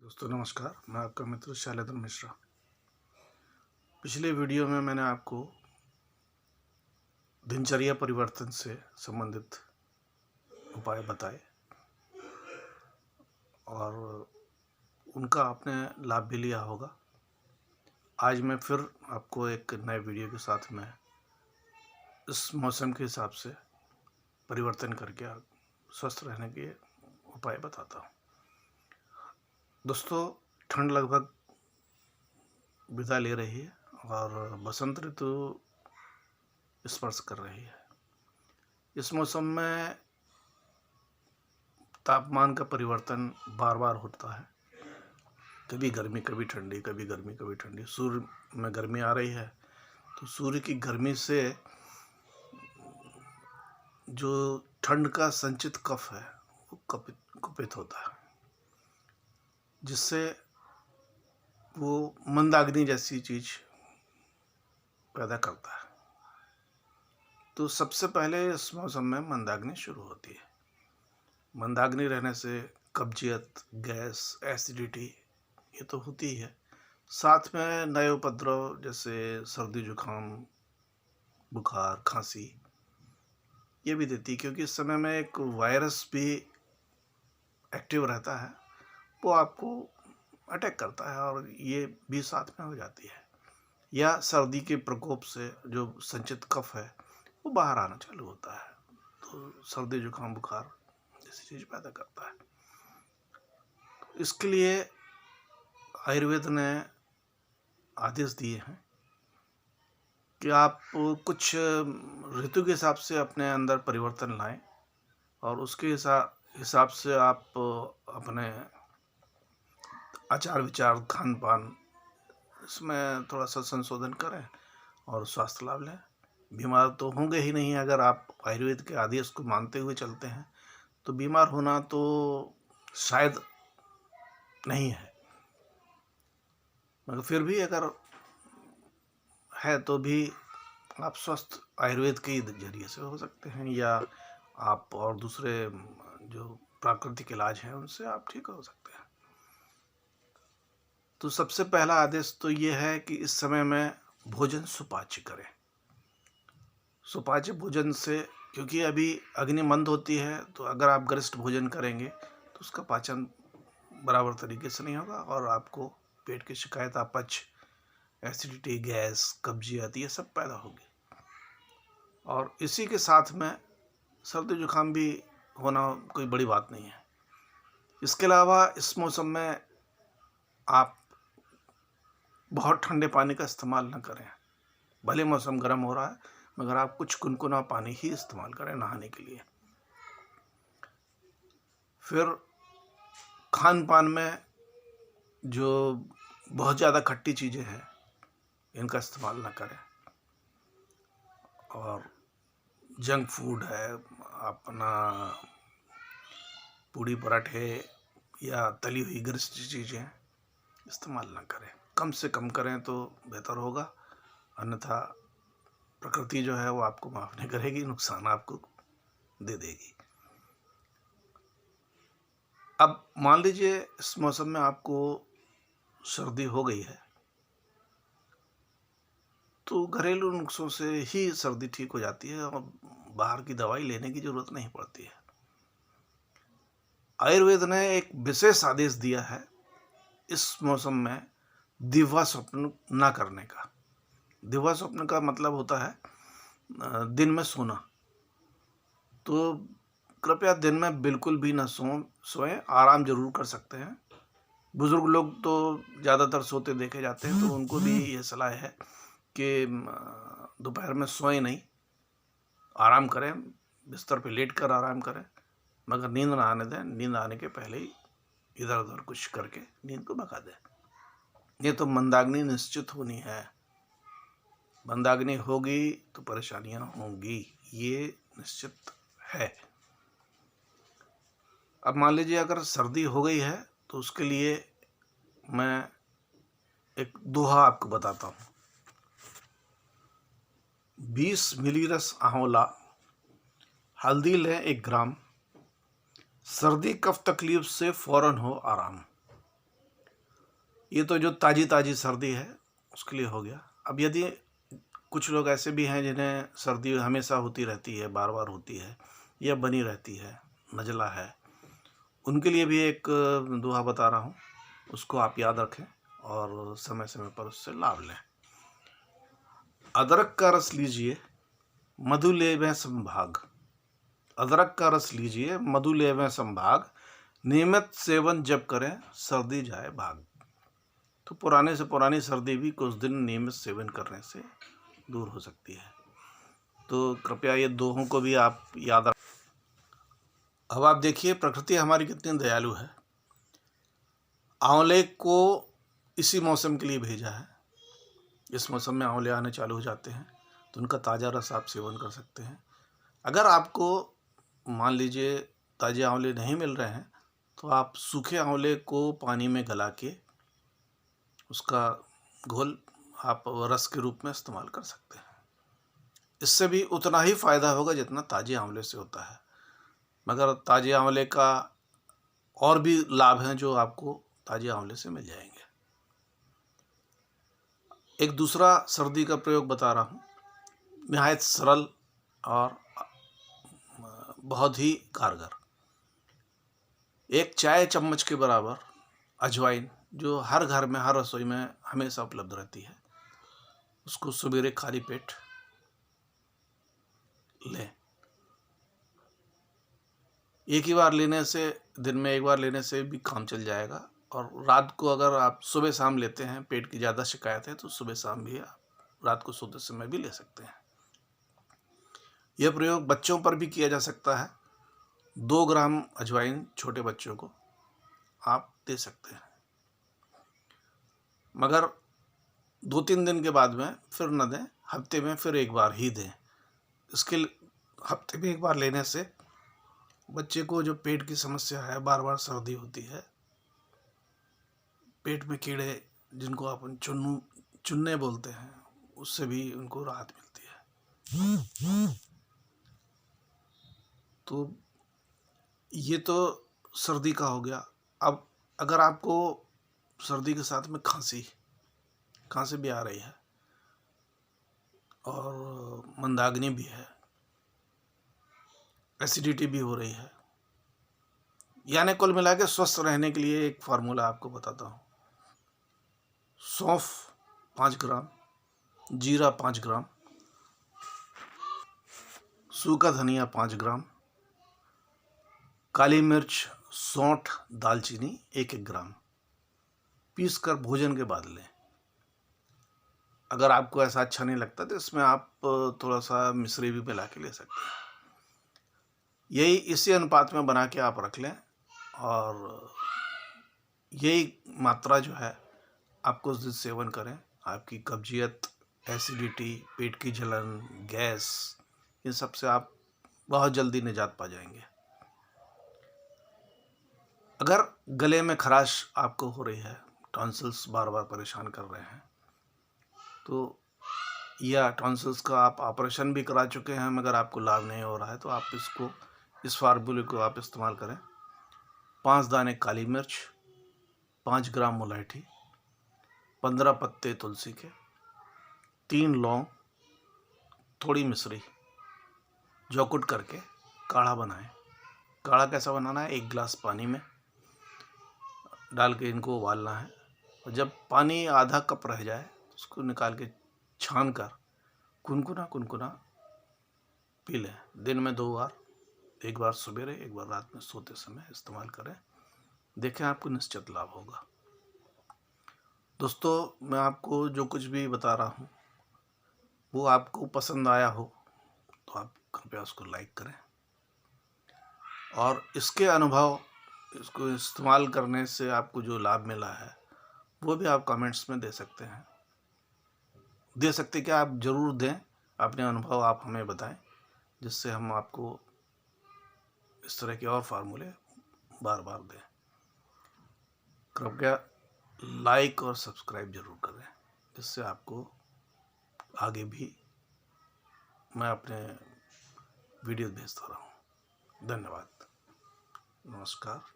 दोस्तों नमस्कार, मैं आपका मित्र शैलेंद्र मिश्रा। पिछले वीडियो में मैंने आपको दिनचर्या परिवर्तन से संबंधित उपाय बताए और उनका आपने लाभ भी लिया होगा। आज मैं फिर आपको एक नए वीडियो के साथ में इस मौसम के हिसाब से परिवर्तन करके आप स्वस्थ रहने के उपाय बताता हूँ। दोस्तों, ठंड लगभग विदा ले रही है और बसंत ऋतु स्पर्श कर रही है। इस मौसम में तापमान का परिवर्तन बार बार होता है, कभी गर्मी कभी ठंडी, कभी गर्मी कभी ठंडी। सूर्य में गर्मी आ रही है तो सूर्य की गर्मी से जो ठंड का संचित कफ है वो कुपित होता है, जिससे वो मंदाग्नि जैसी चीज पैदा करता है। तो सबसे पहले इस मौसम में मंदाग्नि शुरू होती है। मंदाग्नि रहने से कब्जियत, गैस, एसिडिटी ये तो होती ही है। साथ में नए उपद्रव जैसे सर्दी, जुकाम, बुखार, खांसी ये भी देती है, क्योंकि इस समय में एक वायरस भी एक्टिव रहता है, वो आपको अटैक करता है और ये भी साथ में हो जाती है। या सर्दी के प्रकोप से जो संचित कफ है वो बाहर आना चालू होता है, तो सर्दी, जुकाम, बुखार जैसी चीज पैदा करता है। इसके लिए आयुर्वेद ने आदेश दिए हैं कि आप कुछ ऋतु के हिसाब से अपने अंदर परिवर्तन लाएं और उसके हिसाब से आप अपने आचार विचार, खान पान इसमें थोड़ा सा संशोधन करें और स्वास्थ्य लाभ लें। बीमार तो होंगे ही नहीं अगर आप आयुर्वेद के आदेश को मानते हुए चलते हैं, तो बीमार होना तो शायद नहीं है, मगर फिर भी अगर है तो भी आप स्वस्थ आयुर्वेद के जरिए से हो सकते हैं, या आप और दूसरे जो प्राकृतिक इलाज हैं उनसे आप ठीक हो सकते हैं। तो सबसे पहला आदेश तो ये है कि इस समय में भोजन सुपाच्य करें। सुपाच्य भोजन से, क्योंकि अभी अग्नि मंद होती है, तो अगर आप गरिष्ठ भोजन करेंगे तो उसका पाचन बराबर तरीके से नहीं होगा और आपको पेट की शिकायत, अपच, एसिडिटी, गैस, कब्जियत ये सब पैदा होगी। और इसी के साथ में सर्दी जुकाम भी होना कोई बड़ी बात नहीं है। इसके अलावा इस मौसम में आप बहुत ठंडे पानी का इस्तेमाल न करें। भले मौसम गर्म हो रहा है, मगर आप कुछ कुनकुना पानी ही इस्तेमाल करें नहाने के लिए। फिर खान पान में जो बहुत ज़्यादा खट्टी चीज़ें हैं इनका इस्तेमाल ना करें, और जंक फूड है, अपना पूड़ी पराठे या तली हुई गरिष्ठ चीज़ें इस्तेमाल ना करें। कम से कम करें तो बेहतर होगा, अन्यथा प्रकृति जो है वो आपको माफ़ नहीं करेगी, नुकसान आपको दे देगी। अब मान लीजिए इस मौसम में आपको सर्दी हो गई है, तो घरेलू नुस्खों से ही सर्दी ठीक हो जाती है और बाहर की दवाई लेने की जरूरत नहीं पड़ती है। आयुर्वेद ने एक विशेष आदेश दिया है इस मौसम में दिवा स्वप्न ना करने का। दिवा स्वप्न का मतलब होता है दिन में सोना। तो कृपया दिन में बिल्कुल भी ना सोएं, आराम जरूर कर सकते हैं। बुजुर्ग लोग तो ज़्यादातर सोते देखे जाते हैं, तो उनको भी ये सलाह है कि दोपहर में सोएं नहीं, आराम करें, बिस्तर पे लेट कर आराम करें, मगर नींद ना आने दें। नींद आने के पहले ही इधर उधर कुछ करके नींद को भगा दें। ये तो मंदाग्नि निश्चित होनी है, मंदाग्नि होगी तो परेशानियां होंगी, ये निश्चित है। अब मान लीजिए अगर सर्दी हो गई है तो उसके लिए मैं एक दोहा आपको बताता हूँ। 20 मिली रस आंवला, हल्दी लें 1 ग्राम, सर्दी कफ तकलीफ से फौरन हो आराम। ये तो जो ताज़ी ताज़ी सर्दी है उसके लिए हो गया। अब यदि कुछ लोग ऐसे भी हैं जिन्हें सर्दी हमेशा होती रहती है, बार बार होती है या बनी रहती है, नज़ला है, उनके लिए भी एक दुआ बता रहा हूँ, उसको आप याद रखें और समय समय पर उससे लाभ लें। अदरक का रस लीजिए, मधु लेवें संभाग। अदरक का रस लीजिए, मधु लेवें संभाग, नियमित सेवन जब करें सर्दी जाए भाग। तो पुराने से पुरानी सर्दी भी कुछ दिन नियमित सेवन करने से दूर हो सकती है। तो कृपया ये दोहों को भी आप याद रखें। अब आप देखिए प्रकृति हमारी कितनी दयालु है। आंवले को इसी मौसम के लिए भेजा है। इस मौसम में आंवले आने चालू हो जाते हैं तो उनका ताज़ा रस आप सेवन कर सकते हैं। अगर आपको मान लीजिए ताज़े आंवले नहीं मिल रहे हैं तो आप सूखे आंवले को पानी में गला के उसका घोल आप रस के रूप में इस्तेमाल कर सकते हैं। इससे भी उतना ही फ़ायदा होगा जितना ताज़े आंवले से होता है, मगर ताज़े आंवले का और भी लाभ हैं जो आपको ताज़े आंवले से मिल जाएंगे। एक दूसरा सर्दी का प्रयोग बता रहा हूँ, निहायत सरल और बहुत ही कारगर। एक चाय चम्मच के बराबर अजवाइन, जो हर घर में हर रसोई में हमेशा उपलब्ध रहती है, उसको सवेरे खाली पेट लें। एक ही बार लेने से, दिन में एक बार लेने से भी काम चल जाएगा। और रात को अगर आप सुबह शाम लेते हैं, पेट की ज़्यादा शिकायत है तो सुबह शाम भी आप रात को सोते समय भी ले सकते हैं। यह प्रयोग बच्चों पर भी किया जा सकता है। 2 ग्राम अजवाइन छोटे बच्चों को आप दे सकते हैं, मगर 2-3 दिन के बाद में फिर न दें, हफ्ते में फिर एक बार ही दें। इसके हफ्ते में एक बार लेने से बच्चे को जो पेट की समस्या है, बार बार सर्दी होती है, पेट में कीड़े जिनको अपन चुन्ने बोलते हैं, उससे भी उनको राहत मिलती है। तो ये तो सर्दी का हो गया। अब अगर आपको सर्दी के साथ में खांसी भी आ रही है और मंदाग्नि भी है, एसिडिटी भी हो रही है, यानी कुल मिला के स्वस्थ रहने के लिए एक फार्मूला आपको बताता हूँ। सौंफ 5 ग्राम, जीरा 5 ग्राम, सूखा धनिया 5 ग्राम, काली मिर्च, सौंठ, दालचीनी 1-1 ग्राम पीस कर भोजन के बाद लें। अगर आपको ऐसा अच्छा नहीं लगता तो इसमें आप थोड़ा सा मिश्री भी मिला के ले सकते हैं। यही इसी अनुपात में बना के आप रख लें और यही मात्रा जो है आपको उस दिन सेवन करें। आपकी कब्जियत, एसिडिटी, पेट की जलन, गैस, इन सब से आप बहुत जल्दी निजात पा जाएंगे। अगर गले में खराश आपको हो रही है, टॉन्सिल्स बार बार परेशान कर रहे हैं, तो या टॉन्सिल्स का आप ऑपरेशन भी करा चुके हैं मगर आपको लाभ नहीं हो रहा है, तो आप इस फार्मूले को आप इस्तेमाल करें। 5 दाने काली मिर्च, 5 ग्राम मुलैठी, 15 पत्ते तुलसी के, 3 लौंग, थोड़ी मिश्री, जौकुट करके काढ़ा बनाएं। काढ़ा कैसा बनाना है? 1 गिलास पानी में डाल के इनको उबालना है और जब पानी आधा कप रह जाए तो उसको निकाल के छान कर कुनकुना पी लें। दिन में 2 बार, एक बार सवेरे, एक बार रात में सोते समय इस्तेमाल करें। देखें आपको निश्चित लाभ होगा। दोस्तों, मैं आपको जो कुछ भी बता रहा हूँ वो आपको पसंद आया हो तो आप कृपया उसको लाइक करें और इसके अनुभव, इसको इस्तेमाल करने से आपको जो लाभ मिला है वो भी आप कमेंट्स में दे सकते हैं। क्या आप ज़रूर दें, अपने अनुभव आप हमें बताएं, जिससे हम आपको इस तरह के और फार्मूले बार बार दें। कृपया लाइक और सब्सक्राइब जरूर करें, जिससे आपको आगे भी मैं अपने वीडियो भेजता रहूं। धन्यवाद, नमस्कार।